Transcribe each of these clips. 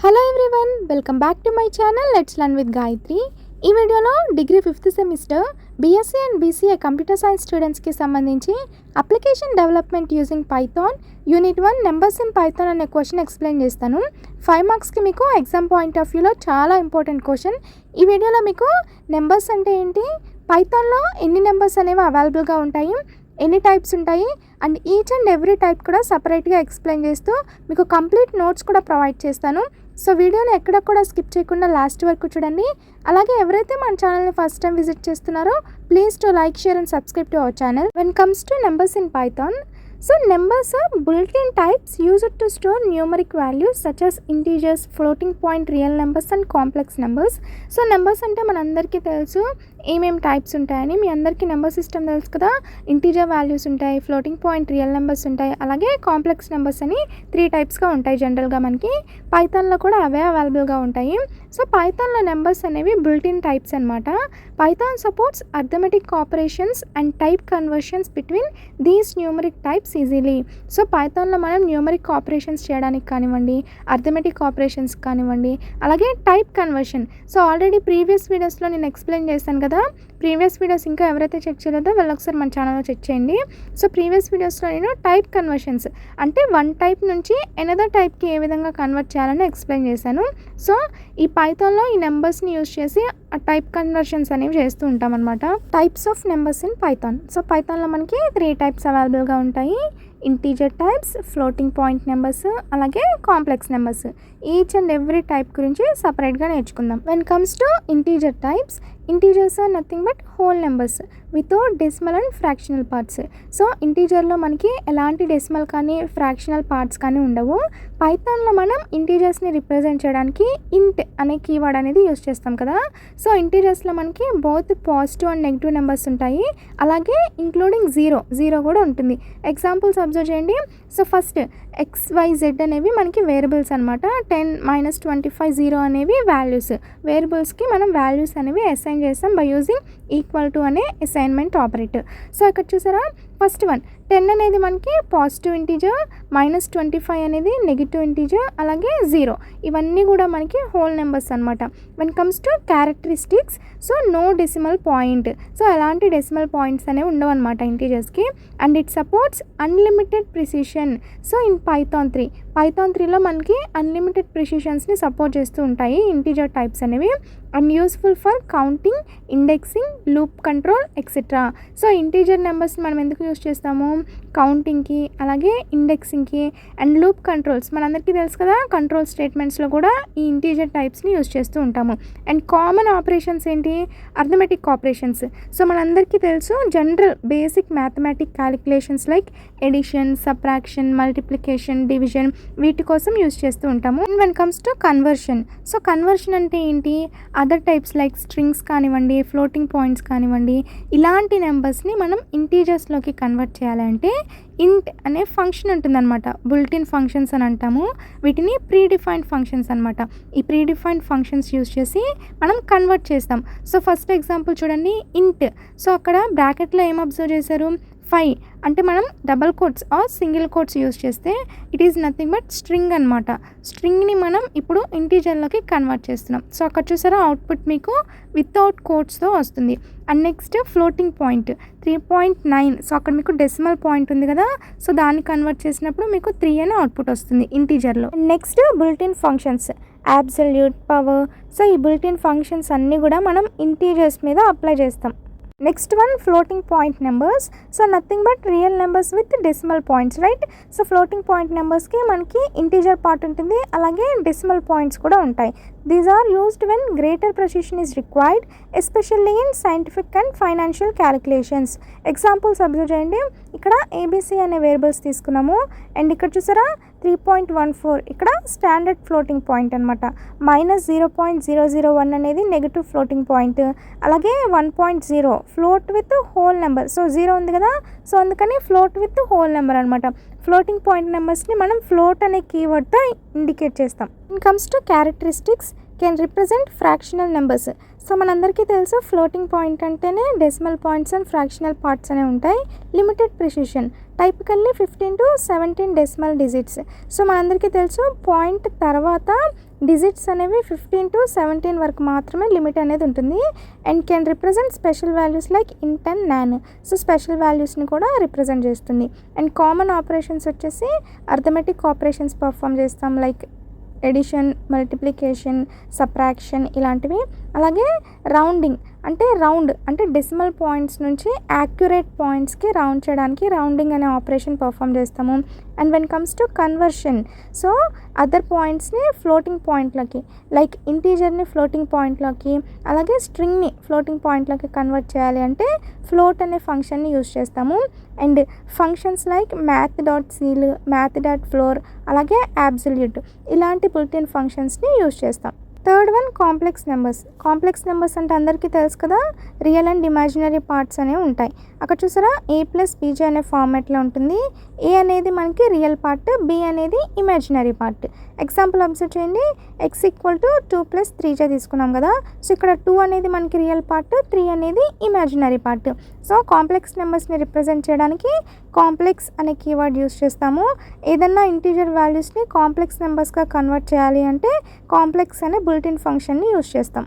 Hello everyone, welcome back to my channel let's learn with Gayatri. ఈ వీడియోలో degree 5th semester BSc and BCA computer science స్టూడెంట్స్కి సంబంధించి application development using Python unit 1 numbers in Python అనే question explain చేస్తాను. 5 మార్క్స్కి మీకు exam point of వ్యూలో చాలా ఇంపార్టెంట్ క్వశ్చన్. ఈ వీడియోలో మీకు నెంబర్స్ అంటే ఏంటి, పైథాన్లో ఎన్ని నెంబర్స్ అనేవి అవైలబుల్గా ఉంటాయి, ఎన్ని టైప్స్ ఉంటాయి and each and every type కూడా సపరేట్గా ఎక్స్ప్లెయిన్ చేస్తూ మీకు కంప్లీట్ నోట్స్ కూడా ప్రొవైడ్ చేస్తాను. సో వీడియోని ఎక్కడ కూడా స్కిప్ చేయకుండా లాస్ట్ వరకు చూడండి. అలాగే ఎవరైతే మన ఛానల్ని ఫస్ట్ టైం విజిట్ చేస్తున్నారో please to like, share and subscribe to our channel. When comes to numbers in Python, so numbers are built-in types used to store numeric values such as integers, floating point, real numbers and complex numbers. So numbers అంటే మనందరికీ తెలుసు ఏమేం types ఉంటాయని. మీ అందరికీ number system తెలుసు కదా. Integer values ఉంటాయి, floating point, real numbers ఉంటాయి, అలాగే కాంప్లెక్స్ నెంబర్స్ అని 3 టైప్స్గా ఉంటాయి. జనరల్గా మనకి పైథాన్లో కూడా అవే అవైలబుల్గా ఉంటాయి. సో పైథాన్లో నెంబర్స్ అనేవి బిల్ట్-ఇన్ టైప్స్ అనమాట. Python supports arithmetic operations and type conversions between these numeric types easily. So పైథాన్లో మనం న్యూమరిక్ ఆపరేషన్స్ చేయడానికి కానివ్వండి, అర్థమెటిక్ ఆపరేషన్స్ కానివ్వండి, అలాగే type conversion. So already previous వీడియోస్లో నేను ఎక్స్ప్లెయిన్ చేశాను కదా. ప్రీవియస్ వీడియోస్ ఇంకా ఎవరైతే చెక్ చేయలేదో వాళ్ళు ఒకసారి మన ఛానల్లో చెక్ చేయండి. సో ప్రీవియస్ వీడియోస్లో నేను టైప్ కన్వర్షన్స్ అంటే 1 టైప్ నుంచి ఎనదర్ టైప్కి ఏ విధంగా కన్వర్ట్ చేయాలని ఎక్స్ప్లెయిన్ చేశాను. సో ఈ పైథాన్లో ఈ నెంబర్స్ని యూజ్ చేసి ఆ టైప్ కన్వర్షన్స్ అనేవి చేస్తూ ఉంటాం అనమాట. Types of numbers in Python. So పైథాన్లో మనకి 3 టైప్స్ అవైలబుల్గా ఉంటాయి. Integer types, floating point numbers, అలాగే complex numbers. Each and every type గురించి సపరేట్గా నేర్చుకుందాం. When comes to integer types, integers are nothing but whole numbers without decimal and fractional parts. So ఇంటీజర్లో మనకి ఎలాంటి డెసిమల్ కానీ ఫ్రాక్షనల్ పార్ట్స్ కానీ ఉండవు. పైథాన్లో మనం ఇంటీజర్స్ని రిప్రజెంట్ చేయడానికి ఇంట్ అనే కీవర్డ్ అనేది యూజ్ చేస్తాం కదా. సో ఇంటీజర్స్లో మనకి both positive and negative numbers ఉంటాయి, అలాగే ఇంక్లూడింగ్ జీరో కూడా ఉంటుంది. ఎగ్జాంపుల్స్ అబ్జర్వ్ చేయండి. సో ఫస్ట్ XYZ అనేవి మనకి వేరియబుల్స్ అనమాట. 10, -25, 0 అనేవి వాల్యూస్. వేరియబుల్స్కి మనం వాల్యూస్ అనేవి అసైన్ చేస్తాం బై యూజింగ్ ఈక్వల్ టు అనే అసైన్మెంట్ ఆపరేటర్. సో ఇక్కడ చూసారా, ఫస్ట్ 10 అనేది మనకి పాజిటివ్ ఇంటీజర్, -25 అనేది నెగిటివ్ ఇంటీజర్, అలాగే 0 ఇవన్నీ కూడా మనకి హోల్ నెంబర్స్ అనమాట. When comes to characteristics, so no decimal point. So ఎలాంటి డెసిమల్ పాయింట్స్ అనేవి ఉండవు అనమాట ఇంటీజర్స్కి. And it supports unlimited precision. So in Python 3లో మనకి అన్లిమిటెడ్ ప్రిసిషన్స్ని సపోర్ట్ చేస్తూ ఉంటాయి ఇంటీజర్ టైప్స్ అనేవి. And useful for counting, indexing, loop control etcetera. So integer numbers మనం ఎందుకు యూస్ చేస్తాము, కౌంటింగ్కి, అలాగే ఇండెక్సింగ్కి అండ్ లూప్ కంట్రోల్స్. మనందరికీ తెలుసు కదా, కంట్రోల్ స్టేట్మెంట్స్లో కూడా ఈ ఇంటీజర్ టైప్స్ని యూస్ చేస్తూ ఉంటాము. అండ్ కామన్ ఆపరేషన్స్ ఏంటి, అర్థమెటిక్ ఆపరేషన్స్. సో మనందరికీ తెలుసు general basic mathematic calculations like addition, subtraction, multiplication, division వీటి కోసం యూస్ చేస్తూ ఉంటాము. And when comes to conversion, so conversion అంటే ఏంటి, అదర్ టైప్స్ లైక్ స్ట్రింగ్స్ కానివ్వండి, ఫ్లోటింగ్ పాయింట్స్ కానివ్వండి, ఇలాంటి నెంబర్స్ని మనం ఇంటీజర్స్లోకి కన్వర్ట్ చేయాలంటే ఇంట్ అనే ఫంక్షన్ ఉంటుందన్నమాట. బుల్టిన్ ఫంక్షన్స్ అని అంటాము వీటిని. ప్రీ డిఫైన్డ్ ఫంక్షన్స్ అనమాట. ఈ ప్రీ డిఫైన్డ్ ఫంక్షన్స్ యూస్ చేసి మనం కన్వర్ట్ చేస్తాం. సో ఫస్ట్ ఎగ్జాంపుల్ చూడండి, ఇంట్. సో అక్కడ బ్రాకెట్లో ఏం అబ్జర్వ్ చేశారు, 5 అంటే మనం double quotes or single quotes use చేస్తే it is nothing but string అనమాట. స్ట్రింగ్ని మనం ఇప్పుడు ఇంటీజర్లోకి కన్వర్ట్ చేస్తున్నాం. సో అక్కడ చూసారా, అవుట్పుట్ మీకు వితౌట్ కోట్స్తో వస్తుంది. And next floating point 3.9. So అక్కడ మీకు డెసిమల్ పాయింట్ ఉంది కదా, సో దాన్ని కన్వర్ట్ చేసినప్పుడు మీకు 3 అనే అవుట్పుట్ వస్తుంది ఇంటీజర్లో. Next built in functions, absolute, power. So ఈ బుల్టిన్ ఫంక్షన్స్ అన్నీ కూడా మనం ఇంటీజర్స్ మీద అప్లై చేస్తాం. Next one floating point numbers. So nothing but real numbers with decimal points, right. So floating point నెంబర్స్కి మనకి ఇంటీజర్ పార్ట్ ఉంటుంది, అలాగే డెసిమల్ పాయింట్స్ కూడా ఉంటాయి. These are used when greater precision is required especially in scientific and financial calculations. Examples observe చేయండి. ఇక్కడ ABC అనే variables తీసుకున్నాము. అండ్ ఇక్కడ చూసారా 3.14 ఇక్కడ స్టాండర్డ్ ఫ్లోటింగ్ పాయింట్ అనమాట. -0.001 అనేది నెగిటివ్ ఫ్లోటింగ్ పాయింట్, అలాగే 1.0 float with whole number. So 0 ఉంది కదా, సో అందుకని ఫ్లోట్ విత్ హోల్ నెంబర్ అనమాట. ఫ్లోటింగ్ పాయింట్ నెంబర్స్ని మనం ఫ్లోట్ అనే కీవర్డ్తో ఇండికేట్ చేస్తాం. In comes to characteristics, can represent fractional numbers. So మనందరికీ తెలుసు ఫ్లోటింగ్ పాయింట్ అంటేనే decimal points and fractional parts అనేవి ఉంటాయి. Limited precision, typically 15 to 17 decimal digits. So మనందరికీ తెలుసు పాయింట్ తర్వాత డిజిట్స్ అనేవి 15 to 17 వరకు మాత్రమే లిమిట్ అనేది ఉంటుంది. And can represent special values like int and NaN. So special వాల్యూస్ని కూడా రిప్రజెంట్ చేస్తుంది. అండ్ కామన్ ఆపరేషన్స్ వచ్చేసి అర్థమెటిక్ ఆపరేషన్స్ పర్ఫామ్ చేస్తాం, లైక్ ఎడిషన్, మల్టిప్లికేషన్, సబ్ట్రాక్షన్ ఇలాంటివి. అలాగే రౌండింగ్ అంటే డెసిమల్ పాయింట్స్ నుంచి యాక్యురేట్ పాయింట్స్కి రౌండ్ చేయడానికి రౌండింగ్ అనే ఆపరేషన్ పర్ఫామ్ చేస్తాము. And when comes to conversion, so other పాయింట్స్ని ఫ్లోటింగ్ పాయింట్లోకి, లైక్ ఇంటీజర్ని ఫ్లోటింగ్ పాయింట్లోకి అలాగే స్ట్రింగ్ని ఫ్లోటింగ్ పాయింట్లోకి కన్వర్ట్ చేయాలి అంటే ఫ్లోట్ అనే ఫంక్షన్ని యూజ్ చేస్తాము. And functions like math.ceil, math.floor అలాగే absolute ఇలాంటి బుల్టిన్ ఫంక్షన్స్ని యూజ్ చేస్తాం. Third one complex numbers. Complex numbers అంటే అందరికీ తెలుసు కదా, రియల్ అండ్ ఇమాజినరీ పార్ట్స్ అనేవి ఉంటాయి. అక్కడ చూసారా a+bj అనే ఫార్మాట్లో ఉంటుంది. ఏ అనేది మనకి రియల్ పార్ట్, b అనేది ఇమాజినరీ పార్ట్. ఎగ్జాంపుల్ అబ్జర్వ్ చేయండి, x = 2 + 3j తీసుకున్నాం కదా. సో ఇక్కడ 2 అనేది మనకి రియల్ పార్ట్, 3 అనేది imaginary part. So complex numbers represent చేయడానికి కాంప్లెక్స్ అనే కీవర్డ్ యూస్ చేస్తాము. ఏదన్నా ఇంటీజర్ వాల్యూస్ని కాంప్లెక్స్ నెంబర్స్గా కన్వర్ట్ చేయాలి అంటే కాంప్లెక్స్ అనే బుల్టిన్ ఫంక్షన్ని యూస్ చేస్తాం.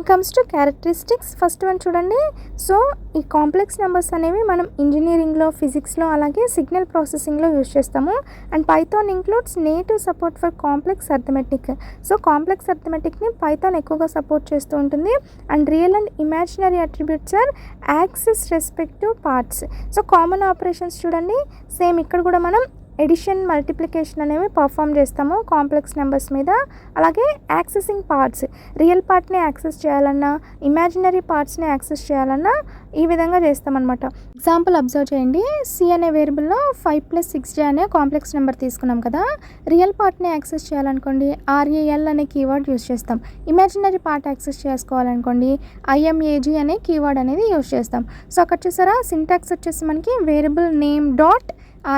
Comes to characteristics. First one చూడండి. సో ఈ కాంప్లెక్స్ నెంబర్స్ అనేవి మనం ఇంజనీరింగ్లో, ఫిజిక్స్లో అలాగే సిగ్నల్ ప్రాసెసింగ్లో యూజ్ చేస్తాము. And Python includes native support for complex arithmetic. So complex అర్థమెటిక్ని పైథాన్ ఎక్కువగా సపోర్ట్ చేస్తూ ఉంటుంది. And real and imaginary attributes are access respective parts. So common operations చూడండి, సేమ్ ఇక్కడ కూడా మనం ఎడిషన్, మల్టిప్లికేషన్ అనేవి పర్ఫామ్ చేస్తాము కాంప్లెక్స్ నెంబర్స్ మీద. అలాగే యాక్సెసింగ్ పార్ట్స్, రియల్ పార్ట్ని యాక్సెస్ చేయాలన్నా, ఇమాజినరీ పార్ట్స్ని యాక్సెస్ చేయాలన్నా ఈ విధంగా చేస్తామన్నమాట. ఎగ్జాంపుల్ అబ్జర్వ్ చేయండి, సి అనే వేరియబుల్లో 5 + 6j అనే కాంప్లెక్స్ నెంబర్ తీసుకున్నాం కదా. రియల్ పార్ట్ని యాక్సెస్ చేయాలనుకోండి RAL అనే కీవర్డ్ యూస్ చేస్తాం. ఇమాజినరీ పార్ట్ యాక్సెస్ చేసుకోవాలనుకోండి IMAG అనే కీవర్డ్ అనేది యూస్ చేస్తాం. సో అక్కడ చూసారా సింటాక్స్ వచ్చేసి మనకి variable name dot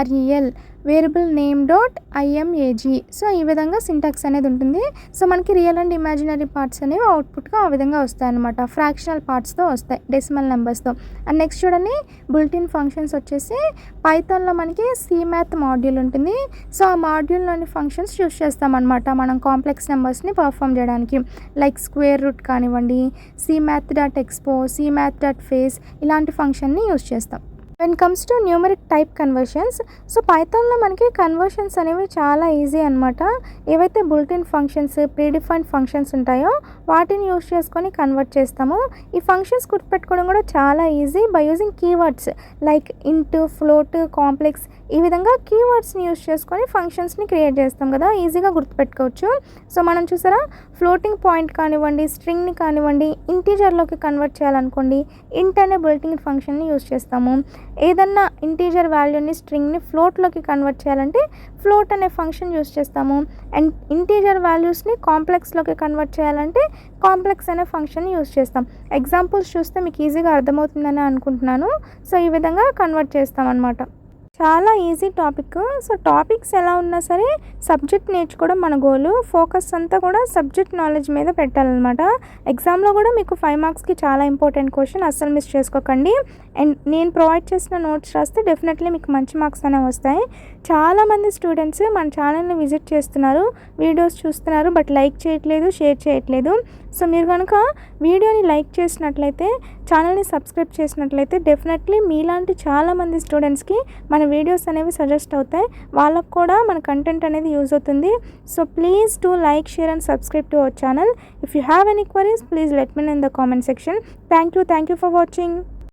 REL, variable name dot IMAG. So ఈ విధంగా సింటాక్స్ అనేది ఉంటుంది. సో మనకి రియల్ అండ్ ఇమాజినరీ పార్ట్స్ అనేవి అవుట్పుట్గా ఆ విధంగా వస్తాయి అన్నమాట. ఫ్రాక్షనల్ పార్ట్స్తో వస్తాయి, డెసిమల్ నెంబర్స్తో. అండ్ నెక్స్ట్ చూడండి, బుల్టిన్ ఫంక్షన్స్ వచ్చేసి పైథాన్లో మనకి CMath మాడ్యూల్ ఉంటుంది. సో ఆ మాడ్యూల్లోని ఫంక్షన్స్ యూస్ చేస్తామన్నమాట మనం కాంప్లెక్స్ నెంబర్స్ని పర్ఫామ్ చేయడానికి. లైక్ స్క్వేర్ రూట్ కానివ్వండి, CMath.expo, CMath.face ఇలాంటి ఫంక్షన్ని యూస్ చేస్తాం. When comes to numeric type conversions. So పైథాన్లో మనకి కన్వర్షన్స్ అనేవి చాలా ఈజీ అనమాట. ఏవైతే బుల్టిన్ ఫంక్షన్స్, ప్రీడిఫైన్డ్ ఫంక్షన్స్ ఉంటాయో వాటిని యూస్ చేసుకొని కన్వర్ట్ చేస్తాము. ఈ ఫంక్షన్స్ గుర్తుపెట్టుకోవడం కూడా చాలా easy by using keywords like ఇంట్, ఫ్లోట్, కాంప్లెక్స్. ఈ విధంగా కీవర్డ్స్ని యూస్ చేసుకొని ఫంక్షన్స్ని క్రియేట్ చేస్తాం కదా, ఈజీగా గుర్తుపెట్టుకోవచ్చు. సో మనం చూసారా, ఫ్లోటింగ్ పాయింట్ కానివ్వండి, స్ట్రింగ్ని కానివ్వండి ఇంటీజర్లోకి కన్వర్ట్ చేయాలనుకోండి ఇంట్ అనే బుల్టిన్ ఫంక్షన్ని యూస్ చేస్తాము. ఏదన్నా ఇంటీజర్ వాల్యూని, స్ట్రింగ్ని ఫ్లోట్లోకి కన్వర్ట్ చేయాలంటే ఫ్లోట్ అనే ఫంక్షన్ యూస్ చేస్తాము. అండ్ ఇంటీజర్ వాల్యూస్ని కాంప్లెక్స్లోకి కన్వర్ట్ చేయాలంటే కాంప్లెక్స్ అనే ఫంక్షన్ యూస్ చేస్తాం. ఎగ్జాంపుల్స్ చూస్తే మీకు ఈజీగా అర్థమవుతుందని అనుకుంటున్నాను. సో ఈ విధంగా కన్వర్ట్ చేస్తాం అన్నమాట. చాలా ఈజీ టాపిక్. సో టాపిక్స్ ఎలా ఉన్నా సరే సబ్జెక్ట్ నేర్చుకోవడం మన గోలు. ఫోకస్ అంతా కూడా సబ్జెక్ట్ నాలెడ్జ్ మీద పెట్టాలన్నమాట. ఎగ్జామ్లో కూడా మీకు 5 మార్క్స్కి చాలా ఇంపార్టెంట్ క్వశ్చన్, అస్సలు మిస్ చేసుకోకండి. అండ్ నేను ప్రొవైడ్ చేసిన నోట్స్ రాస్తే డెఫినెట్లీ మీకు మంచి మార్క్స్ అనేవి వస్తాయి. చాలామంది స్టూడెంట్స్ మన ఛానల్ని విజిట్ చేస్తున్నారు, వీడియోస్ చూస్తున్నారు, బట్ లైక్ చేయట్లేదు, షేర్ చేయట్లేదు. సో మీరు కనుక వీడియోని లైక్ చేసినట్లయితే, ఛానల్ని సబ్స్క్రైబ్ చేసినట్లయితే డెఫినెట్లీ మీలాంటి చాలామంది స్టూడెంట్స్కి మన వీడియోస్ అనేవి సజెస్ట్ అవుతాయి. వాళ్ళకు కూడా మన కంటెంట్ అనేది యూజ్ అవుతుంది. So please to like, share and subscribe to our channel. If you have any queries please let me know in the comment section. Thank you for watching.